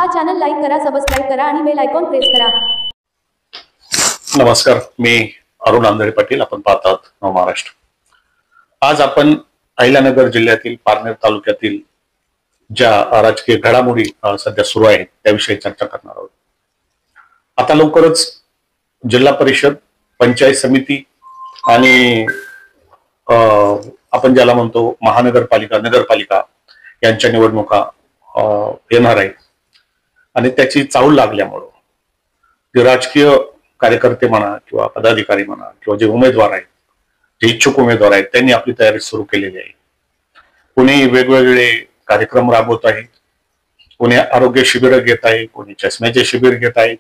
हा channel like करा, subscribe करा आणि बेल आयकॉन प्रेस करा। नमस्कार, मी अरुण आंधळे पाटील। आपण पाहतात नवमहाराष्ट्र। आज आपण अहिल्यानगर जिल्ह्यातील पारनेर तालुक्यातील ज्या राजकीय घडामोडी सध्या सुरू आहेत त्याविषयी चर्चा करणार आहोत। आता लवकरच जिल्हा परिषद, पंचायत समिती आणि आपण ज्याला म्हणतो महानगरपालिका, नगरपालिका यांच्या निवडणुका येणार आहेत आणि त्याची चाहूल लागल्यामुळे जे राजकीय कार्यकर्ते म्हणा किंवा पदाधिकारी म्हणा किंवा जे उमेदवार आहेत, जे इच्छुक उमेदवार आहेत, त्यांनी आपली तयारी सुरू केलेली आहे। कोणी वेगवेगळे कार्यक्रम राबवत आहे, कोणी आरोग्य शिबिर घेत आहे, कोणी चष्म्याचे शिबिर घेत आहेत,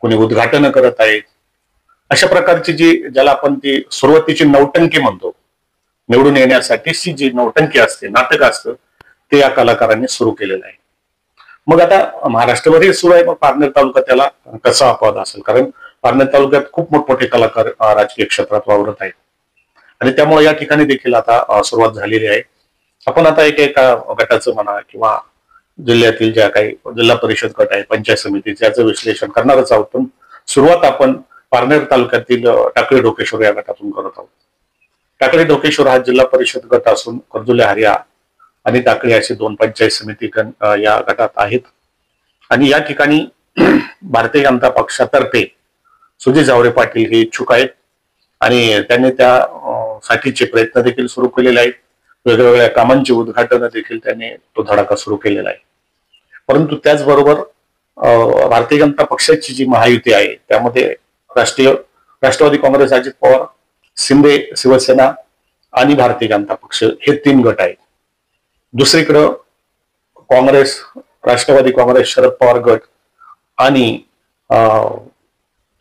कोणी उद्घाटन करत आहेत। अशा प्रकारची जी ज्याला आपण ती सुरुवातीची नौटंकी म्हणतो, निवडून येण्यासाठीची जी नौटंकी असते, नाटक असतं, ते या कलाकारांनी सुरू केलेलं आहे। मग आता महाराष्ट्रभर सुरू आहे, मग पारनेर तालुका त्याला कसा अपवाद असेल? कारण पारनेर तालुक्यात खूप मोठमोठे कलाकार राजकीय क्षेत्रात वावरत आहेत आणि त्यामुळे या ठिकाणी देखील आता सुरुवात झालेली आहे। आपण आता एका गटाचं म्हणा किंवा जिल्ह्यातील ज्या काही जिल्हा परिषद गट आहे, पंचायत समिती, याचं विश्लेषण करणारच आहोत। पण सुरुवात आपण पारनेर तालुक्यातील टाकळी ढोकेश्वर या गटातून करत आहोत। टाकळी ढोकेश्वर हा जिल्हा परिषद गट असून कर्जुले हरिया आणि टाकळी असे दोन पंचायत समिती या गटात आहेत आणि या ठिकाणी भारतीय जनता पक्षातर्फे सुजित झावरे पाटील हे इच्छुक आहेत आणि त्यांनी त्या साठीचे प्रयत्न देखील सुरू केलेले आहेत। वेगवेगळ्या कामांची उद्घाटन देखील त्यांनी तो धडाका सुरू केलेला आहे। परंतु त्याचबरोबर भारतीय जनता पक्षाची जी महायुती आहे त्यामध्ये राष्ट्रवादी काँग्रेस, अजित पवार, शिंदे शिवसेना आणि भारतीय जनता पक्ष हे तीन गट आहेत। दुसरीकडं काँग्रेस, राष्ट्रवादी काँग्रेस, शरद पवार गट आणि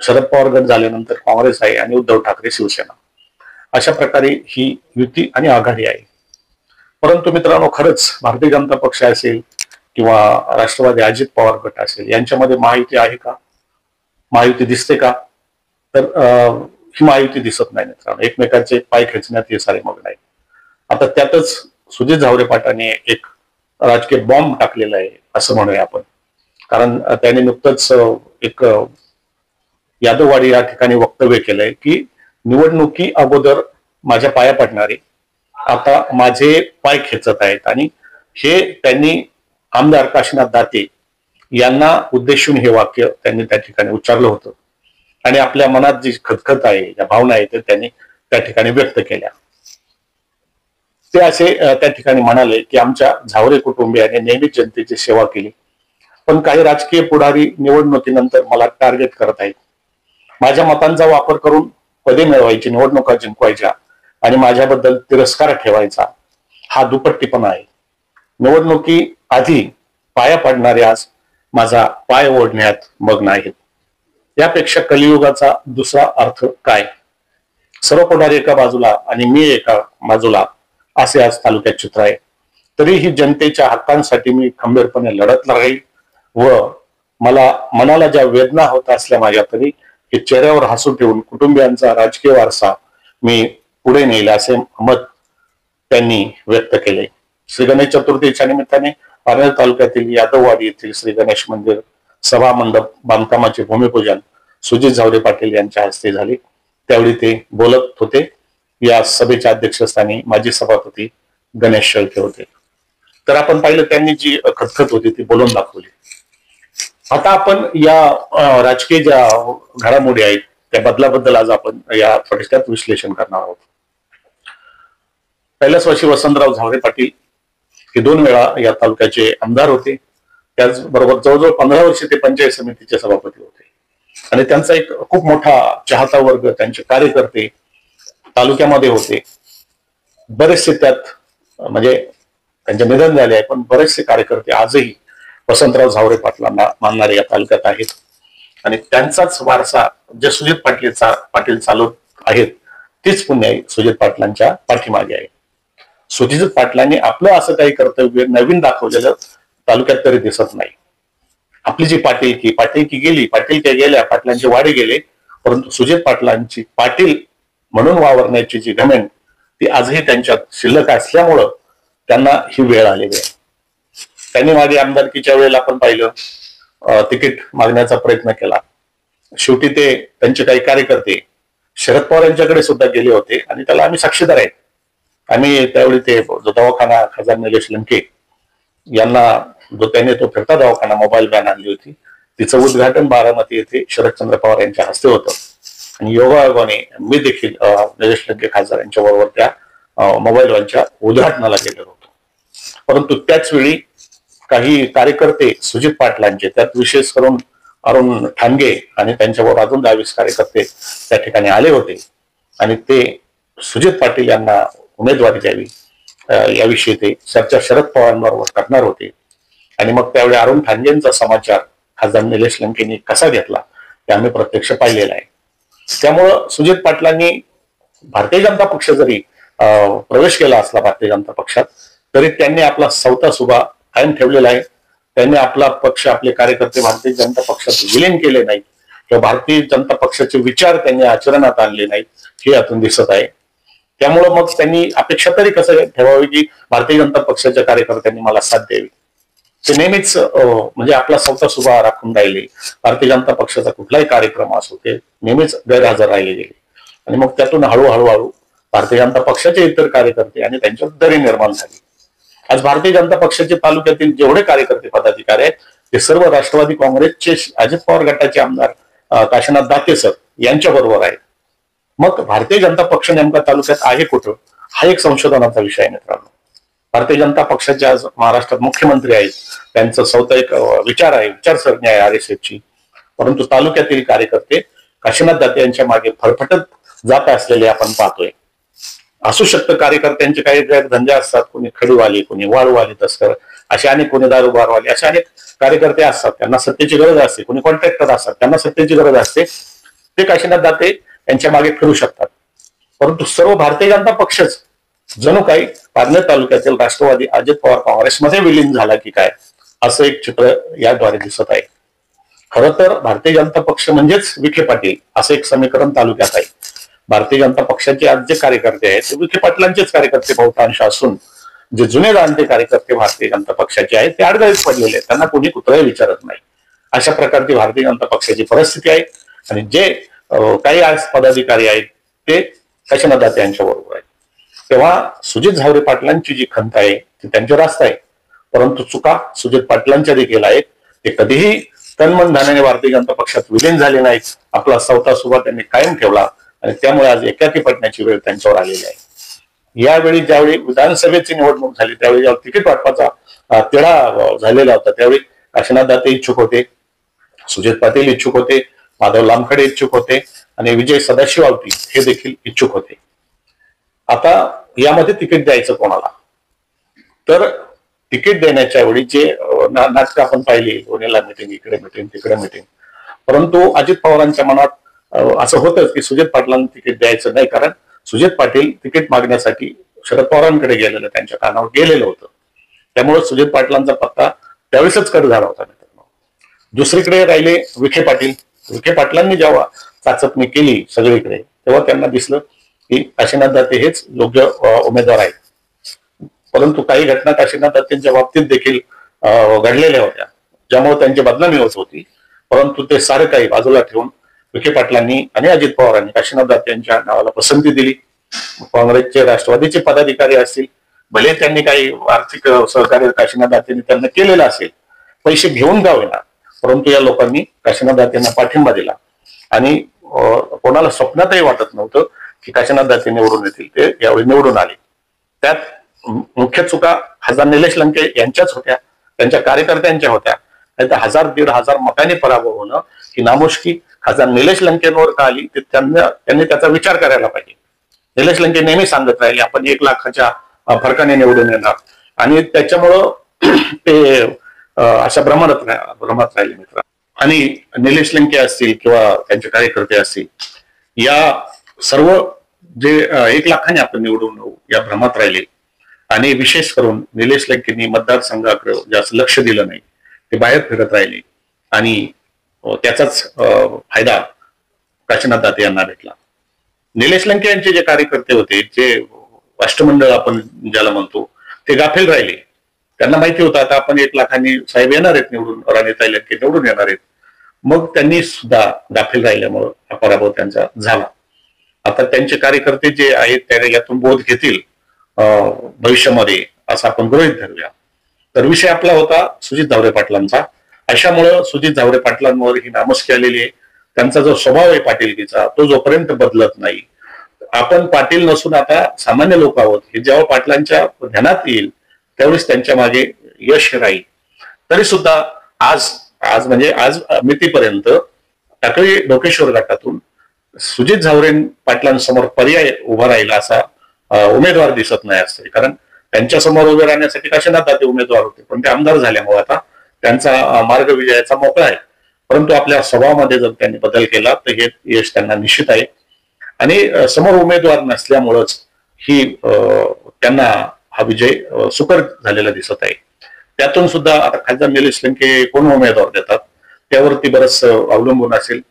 शरद पवार गट झाल्यानंतर काँग्रेस आहे आणि उद्धव ठाकरे शिवसेना, अशा प्रकारे ही युती आणि आघाडी आहे। परंतु मित्रांनो, खरंच भारतीय जनता पक्ष असेल किंवा राष्ट्रवादी अजित पवार गट असेल यांच्यामध्ये महायुती आहे का? महायुती दिसते का? तर ही महायुती दिसत नाही मित्रांनो। एकमेकांचे पाय खेचण्यात हे सारे मग्न आहेत। आता त्यातच सुजित झावरे पाटलांनी एक राजकीय बॉम्ब टाकलेला आहे असं म्हणूया आपण, कारण त्याने नुकतंच एक यादववाडी या ठिकाणी वक्तव्य केलंय की निवडणुकी अगोदर माझ्या पाया पडणारे आता माझे पाय खेचत आहेत आणि हे त्यांनी आमदार काशीनाथ दाते यांना उद्देशून हे वाक्य त्यांनी त्या ठिकाणी उच्चारलं होतं आणि आपल्या मनात जी खतखत आहे, ज्या भावना आहेत, त्यांनी त्या ठिकाणी व्यक्त केल्या। ते असे त्या ठिकाणी म्हणाले की आमच्या झावरे कुटुंबियाने नेहमीच जनतेची सेवा केली, पण काही राजकीय पुढारी निवडणुकीनंतर मला टार्गेट करत आहेत। माझ्या मतांचा वापर करून पदे मिळवायची, निवडणुका जिंकवायच्या आणि माझ्याबद्दल तिरस्कार ठेवायचा, हा दुपट्टीपणा आहे। निवडणुकी आधी पाया पडणारे आज माझा पाय ओढण्यात मग्न आहेत। यापेक्षा कलियुगाचा दुसरा अर्थ काय? सर्व पुढारी एका बाजूला आणि मी एका बाजूला असे आज तालुक्यात चित्र आहे। तरीही जनतेच्या हक्कांसाठी मी खंबीरपणे लढत राहील व मला मनाला ज्या वेदना होत असल्या माझ्या, तरी हे चेहऱ्यावर हसू ठेवून कुटुंबियांचा राजकीय वारसा मी पुढे नेला, असे मत त्यांनी व्यक्त केले। श्री गणेश चतुर्थीच्या निमित्ताने पारनेर तालुक्यातील यादववाडी येथील श्री गणेश मंदिर सभा मंडप बांधकामाचे भूमिपूजन सुजित झावरे पाटील यांच्या हस्ते झाले। त्यावेळी ते बोलत होते। या सभेच्या अध्यक्षस्थानी माजी सभापती गणेश शेळके होते। तर आपण पाहिलं त्यांनी जी खतखत होती ती बोलून दाखवली। आता आपण या राजकीय ज्या घडामोडी आहेत त्या बदलाबद्दल आज आपण या थोडक्यात विश्लेषण करणार आहोत। पहिल्याच वर्षी वसंतराव झावरे पाटील हे 2 वेळा या तालुक्याचे आमदार होते। त्याचबरोबर जवळजवळ 15 वर्षे ते पंचायत समितीचे सभापती होते आणि त्यांचा एक खूप मोठा चाहता वर्ग, त्यांचे कार्यकर्ते तालुक्यामध्ये होते। बरेचसे त्यात म्हणजे त्यांचे निधन झाले आहे, पण बरेचसे कार्यकर्ते आजही वसंतराव झावरे पाटलांना मानणारे या तालुक्यात आहेत आणि त्यांचाच वारसा जे सुजित पाटील चालवत आहेत तीच पुण्याई सुजित पाटलांच्या पाठीमागे आहे। सुजित पाटलांनी आपलं असं काही कर्तव्य नवीन दाखवलेलं तालुक्यात तरी दिसत नाही। आपली जी पाटीलकी गेली, पाटीलक्या गेल्या, पाटलांचे वाडे गेले, परंतु सुजित पाटलांची पाटील म्हणून वावरण्याची जी घमेंड ती आजही त्यांच्यात शिल्लक असल्यामुळं त्यांना ही वेळ आलेली आहे। त्यांनी मागे आमदारकीच्या वेळेला आपण पाहिलं तिकीट मागण्याचा प्रयत्न केला. शेवटी ते त्यांचे काही कार्यकर्ते शरद पवार यांच्याकडे सुद्धा गेले होते आणि त्याला आम्ही साक्षीदार आहेत. आम्ही त्यावेळी ते जो दवाखाना खासदार निलेश लंके यांना जो त्याने तो फिरता दवाखाना मोबाईल व्हॅन आणली होती, तिचं उद्घाटन बारामती येथे शरदचंद्र पवार यांच्या हस्ते होतं. आणि योगायोगाने मी देखील निलेश लंके खासदार यांच्या बरोबर त्या मोबाईल व्हॅनच्या उद्घाटनाला गेलेलो होतो. परंतु त्याच वेळी काही कार्यकर्ते सुजित पाटलांचे, त्यात विशेष करून अरुण ठाणगे आणि त्यांच्याबरोबर अजून 22 कार्यकर्ते त्या ठिकाणी आले होते आणि ते सुजित पाटील यांना उमेदवारी द्यावी याविषयी ते चर्चा शरद पवारांबरोबर करणार होते. आणि मग त्यावेळी अरुण ठाणगेंचा समाचार खासदार निलेश लंकेंनी कसा घेतला हे आम्ही प्रत्यक्ष पाहिलेला आहे. त्यामुळं सुजित पाटलांनी भारतीय जनता पक्ष जरी प्रवेश केला असला भारतीय जनता पक्षात, तरी त्यांनी आपला सवता सुभा कायम ठेवलेला आहे. त्यांनी आपला पक्ष, आपले कार्यकर्ते भारतीय जनता पक्षात विलीन केले नाहीत किंवा भारतीय जनता पक्षाचे विचार त्यांनी आचरणात आणले नाहीत हे यातून दिसत आहे. त्यामुळं मग त्यांनी अपेक्षा तरी कसं ठेवावी की भारतीय जनता पक्षाच्या कार्यकर्त्यांनी मला साथ द्यावी. ते नेहमीच म्हणजे आपला सवता सुभा राखून राहिले. भारतीय जनता पक्षाचा कुठलाही कार्यक्रम असो ते नेहमीच गैरहजर राहिले गेले आणि मग त्यातून हळूहळू भारतीय जनता पक्षाचे इतर कार्यकर्ते आणि त्यांच्यात दरी निर्माण झाली. आज भारतीय जनता पक्षाचे तालुक्यातील जेवढे कार्यकर्ते पदाधिकारी आहेत ते सर्व राष्ट्रवादी काँग्रेसचे अजित पवार गटाचे आमदार काशीनाथ दाते सर यांच्या बरोबर आहेत. मग भारतीय जनता पक्ष नेमका तालुक्यात आहे कुठं, हा एक संशोधनाचा विषय आहे मित्रांनो. भारतीय जनता पक्षाचे आज महाराष्ट्रात मुख्यमंत्री आहेत, त्यांचं स्वतः एक विचार आहे, विचारसरणी आहे RSSची. परंतु तालुक्यातील कार्यकर्ते काशीनाथ दाते यांच्या मागे फरफटत जात असलेले आपण पाहतोय. असू शकतं कार्यकर्त्यांचे काही गैरधंदे असतात, कोणी खडीवाले, कोणी वाळूवाले तस्कर, असे अनेक, कोणी दारूबारवाले, असे अनेक कार्यकर्ते असतात. त्यांना सत्तेची गरज असते. कोणी कॉन्ट्रॅक्टर असतात, त्यांना सत्तेची गरज असते. ते काशीनाथ दाते यांच्या मागे फिरू शकतात. परंतु सर्व भारतीय जनता पक्षच जणू काही पारनेर तालुक्यातील राष्ट्रवादी अजित पवार काँग्रेसमध्ये विलीन झाला की काय, असं एक चित्र याद्वारे दिसत आहे. खरं तर भारतीय जनता पक्ष म्हणजेच विखे पाटील असं एक समीकरण तालुक्यात आहे. भारतीय जनता पक्षाचे आज जे कार्यकर्ते आहेत ते विखे पाटलांचेच कार्यकर्ते बहुतांश असून जे जुने जाणते कार्यकर्ते भारतीय जनता पक्षाचे आहेत ते अडगळीत पडलेले आहेत. त्यांना कोणी कुठलाही विचारत नाही. अशा प्रकारची भारतीय जनता पक्षाची परिस्थिती आहे. आणि जे काही आज पदाधिकारी आहेत ते काशीनाथ दाते यांच्या बरोबर आहेत. तेव्हा सुजित झावरे पाटलांची जी खंत आहे ती त्यांची रास्त आहे. परंतु चुका सुजित पाटलांच्या देखील आहेत. ते कधीही तनमन धनाने भारतीय जनता पक्षात विलीन झाले नाहीत. आपला सवता सुभा त्यांनी कायम ठेवला आणि त्यामुळे आज एकाकी पडण्याची वेळ त्यांच्यावर आलेली आहे. यावेळी ज्यावेळी विधानसभेची निवडणूक झाली त्यावेळी जेव्हा तिकीट वाटपाचा तिढा झालेला होता त्यावेळी काशीनाथ दाते इच्छुक होते, सुजित पाटील इच्छुक होते, माधव लामखडे इच्छुक होते आणि विजय सदाशिव आवटी हे देखील इच्छुक होते. आता यामध्ये तिकीट द्यायचं कोणाला, तर तिकीट देण्याच्या वेळी जे नाटक आपण पाहिली, कोणाला मिटिंग, इकडे मिटिंग, तिकडे मिटिंग, परंतु अजित पवारांच्या मनात असं होतं की सुजित पाटलांना तिकीट द्यायचं नाही, कारण सुजित पाटील तिकीट मागण्यासाठी शरद पवारांकडे गेलेलं, त्यांच्या कानावर गेलेलं होतं. त्यामुळे सुजित पाटलांचा पत्ता त्यावेळेसच कट झाला होता मित्रांनो. दुसरीकडे राहिले विखे पाटील. विखे पाटलांनी जेव्हा चाचपणी केली सगळीकडे तेव्हा त्यांना दिसलं की काशीनाथ दाते हेच योग्य उमेदवार आहेत. परंतु काही घटना काशीनाथ दातेंच्या बाबतीत देखील घडलेल्या होत्या ज्यामुळे त्यांची बदनामी होत होती. परंतु ते सारं काही बाजूला ठेवून विखे पाटलांनी आणि अजित पवारांनी काशीनाथ दाते यांच्या नावाला पसंती दिली. काँग्रेसचे, राष्ट्रवादीचे पदाधिकारी असतील, भले त्यांनी काही आर्थिक सहकार्य काशीनाथ दातेंनी त्यांना केलेलं असेल, पैसे घेऊन का होईना, परंतु या लोकांनी काशीनाथ दातेंना पाठिंबा दिला आणि कोणाला स्वप्नातही वाटत नव्हतं की काशीनाथ दाते निवडून येतील. ते यावेळी निवडून आले. त्यात मुख्य चुका खासदार निलेश लंके यांच्याच होत्या, त्यांच्या कार्यकर्त्यांच्या होत्या. नाही तर 1000-1500 मतांनी पराभव होणं ही नामुष्की खासदार निलेश लंकेंवर का आली ते त्यांनी त्याचा विचार करायला पाहिजे. निलेश लंके नेहमी सांगत राहिले आपण 1 लाखाच्या फरकाने निवडून येणार आणि त्याच्यामुळं ते अशा भ्रमात राहिले मित्र. आणि निलेश लंके असतील किंवा त्यांचे कार्यकर्ते असतील, या सर्व जे 1 लाखाने आपण निवडून येऊ या भ्रमात राहिले आणि विशेष करून निलेश लंकेंनी मतदारसंघाकडे जास्त लक्ष दिलं नाही. ते बाहेर फिरत राहिले आणि त्याचाच फायदा काशीनाथ दाते यांना भेटला. निलेश लंके यांचे जे कार्यकर्ते होते, जे राष्ट्रमंडळ आपण ज्याला म्हणतो, ते गाफील राहिले. त्यांना माहिती होतं आता आपण 1 लाखांनी साहेब येणार आहेत निवडून, राणीताई लंके निवडून येणार आहेत. मग त्यांनी सुद्धा दाखल राहिल्यामुळं हा पराभव त्यांचा झाला. आता त्यांचे कार्यकर्ते जे आहेत त्या यातून बोध घेतील भविष्यामध्ये, असं आपण गृहीत धरूया. तर विषय आपला होता सुजित झावरे पाटलांचा. अशामुळं सुजित झावरे पाटलांवर ही नामस्की आलेली आहे. त्यांचा जो स्वभाव आहे पाटीलकीचा, तो जोपर्यंत बदलत नाही, आपण पाटील नसून आता सामान्य लोक आहोत, हे जेव्हा पाटलांच्या ध्यानात येईल त्यावेळेस त्यांच्या मागे यश राहील. तरी सुद्धा आज म्हणजे आज मितीपर्यंत टाकळी ढोकेश्वर गटातून सुजित झावरे पाटलांसमोर पर्याय उभा राहिला असा उमेदवार दिसत नाही असते. कारण त्यांच्या समोर उभे राहण्यासाठी काशीनाथ दाते उमेदवार होते, पण ते आमदार झाल्यामुळे आता त्यांचा मार्ग विजयाचा मोकळा आहे. परंतु आपल्या स्वभावामध्ये जर त्यांनी बदल केला तर हे यश त्यांना निश्चित आहे. आणि समोर उमेदवार नसल्यामुळंच ही त्यांना हा विजय सुकर झालेला दिसत आहे. त्यातून सुद्धा आता खासदार निलेश लंके कोण उमेदवार देतात त्यावरती बरंच अवलंबून असेल.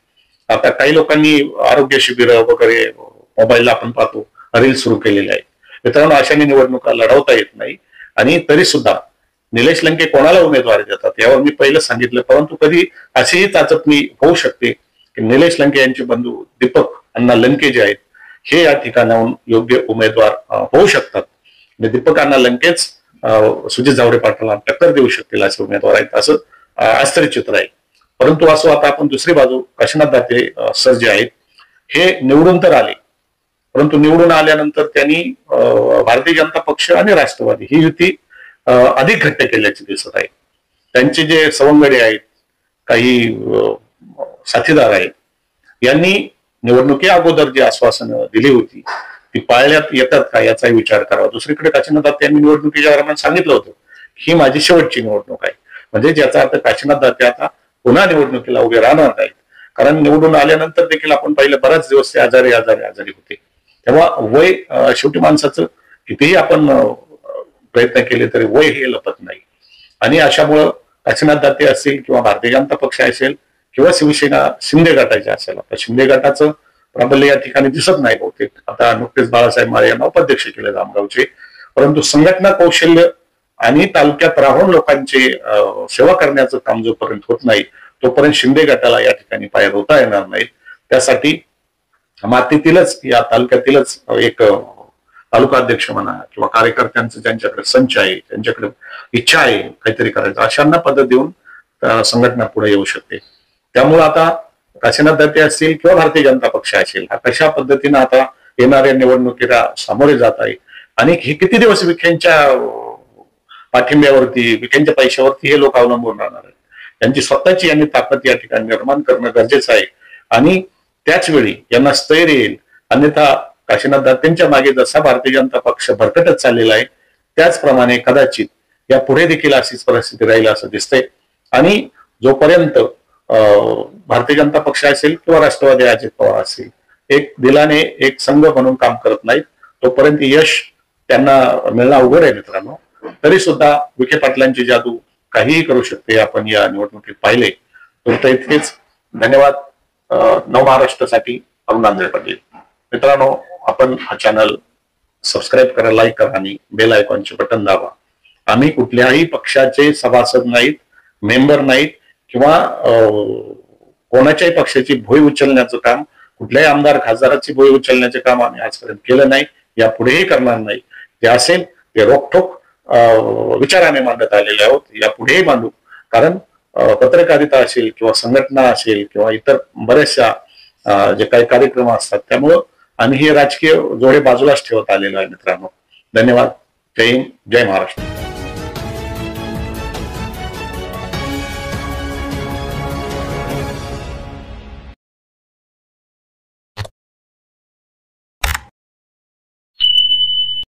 आता काही लोकांनी आरोग्य शिबिर वगैरे मोबाईलला आपण पाहतो रील सुरू केलेले आहे. मित्रांनो, अशाने निवडणुका लढवता येत नाही. आणि तरी सुद्धा निलेश लंके कोणाला उमेदवारी देतात यावर मी पहिलं सांगितलं, परंतु कधी अशीही चाचपणी होऊ शकते की निलेश लंके यांचे बंधू दीपक अण्णा लंके जे आहेत हे या ठिकाणाहून योग्य उमेदवार होऊ शकतात. दीपक अण्णा लंकेच सुजित झावरे पाटलांना टक्कर देऊ शकतील असे उमेदवार आहेत, असं आश्चर्यचित्र आहे. परंतु असं आता आपण दुसरी बाजू काशीनाथ दाते सर जे आहेत हे निवडून तर आले, परंतु निवडून आल्यानंतर त्यांनी भारतीय जनता पक्ष आणि राष्ट्रवादी ही युती अधिक घट्ट केल्याचे दिसत आहे. त्यांचे जे सवंगडी आहेत, काही साथीदार आहेत, यांनी निवडणुकी अगोदर जी आश्वासनं दिली होती ती पाळण्यात येतात का याचाही विचार करावा. दुसरीकडे काशीनाथ दाते यांनी निवडणुकीच्या दरम्यान सांगितलं होतं ही माझी शेवटची निवडणूक आहे, म्हणजे ज्याचा अर्थ काशीनाथ दाते आता पुन्हा निवडणुकीला उभे राहणार नाहीत. कारण निवडून आल्यानंतर देखील आपण पाहिलं बराच दिवस ते आजारी होते. तेव्हा वय शेवटी माणसाचं कितीही आपण प्रयत्न केले तरी वय हे लपत नाही. आणि अशामुळं काशीनाथ दाते असेल किंवा भारतीय जनता पक्ष असेल किंवा शिवसेना शिंदे गटाचे असेल, आता शिंदे गटाचं प्राबल्य या ठिकाणी दिसत नाही बहुतेक. आता नुकतेच बाळासाहेब माळे यांना उपाध्यक्ष केले जामगावचे, परंतु संघटना कौशल्य आणि तालुक्यात राहून लोकांचे सेवा करण्याचं काम जोपर्यंत होत नाही तोपर्यंत शिंदे गटाला या ठिकाणी पाय रोवता येणार नाहीत. त्यासाठी मातीतीलच या तालुक्यातीलच एक तालुका अध्यक्ष म्हणा किंवा कार्यकर्त्यांचं ज्यांच्याकडे संच आहे, त्यांच्याकडे इच्छा आहे काहीतरी करायचं, अशांना पद्धत देऊन संघटना पुढे येऊ शकते. त्यामुळे आता काशीनाथ दाते असतील किंवा भारतीय जनता पक्ष असेल हा कशा पद्धतीनं आता येणाऱ्या निवडणुकीला सामोरे जात आहे आणि हे किती दिवस विखेंच्या पाठिंब्यावरती, विखेंच्या पैशावरती हे लोक अवलंबून राहणार आहेत. त्यांची स्वतःची यांनी ताकद या ठिकाणी निर्माण करणं गरजेचं आहे. आणि त्याच वेळी यांना स्थैर्य येईल. अन्यथा काशीनाथ दातेंच्या मागे जसा भारतीय जनता पक्ष भरकटत चाललेला आहे त्याचप्रमाणे कदाचित या पुढे देखील अशीच परिस्थिती राहील असं दिसतंय. आणि जोपर्यंत भारतीय जनता पक्ष असेल किंवा राष्ट्रवादी अजित पवार असेल एक दिलाने एक संघ म्हणून काम करत नाहीत तोपर्यंत यश त्यांना मिळणं अवघड आहे. मित्रांनो, तरी सुद्धा विखे पाटलांची जादू काहीही करू शकते, आपण या निवडणुकीत पाहिले. तुमचं इतकेच. धन्यवाद. नवमहाराष्ट्रासाठी अरुण आंधळे पाटील. मित्रांनो, आपण हा चॅनल सबस्क्राईब करा, लाईक करा आणि बेल आयकॉनचे बटन दाबा. आम्ही कुठल्याही पक्षाचे सभासद नाहीत, मेंबर नाहीत किंवा कोणाच्याही पक्षाची भोई उचलण्याचं काम, कुठल्याही आमदार खासदाराची भोई उचलण्याचे काम आम्ही आजपर्यंत केलं नाही, यापुढेही करणार नाही. ते असेल ते रोखठोक विचाराने मांडत आलेले आहोत, यापुढेही मांडू. कारण पत्रकारिता असेल किंवा संघटना असेल किंवा इतर बऱ्याचशा जे काही कार्यक्रम असतात त्यामुळं आम्ही हे राजकीय जोडे बाजूलाच ठेवत आलेलो आहे. मित्रांनो, धन्यवाद. जय हिंद, जय महाराष्ट्र.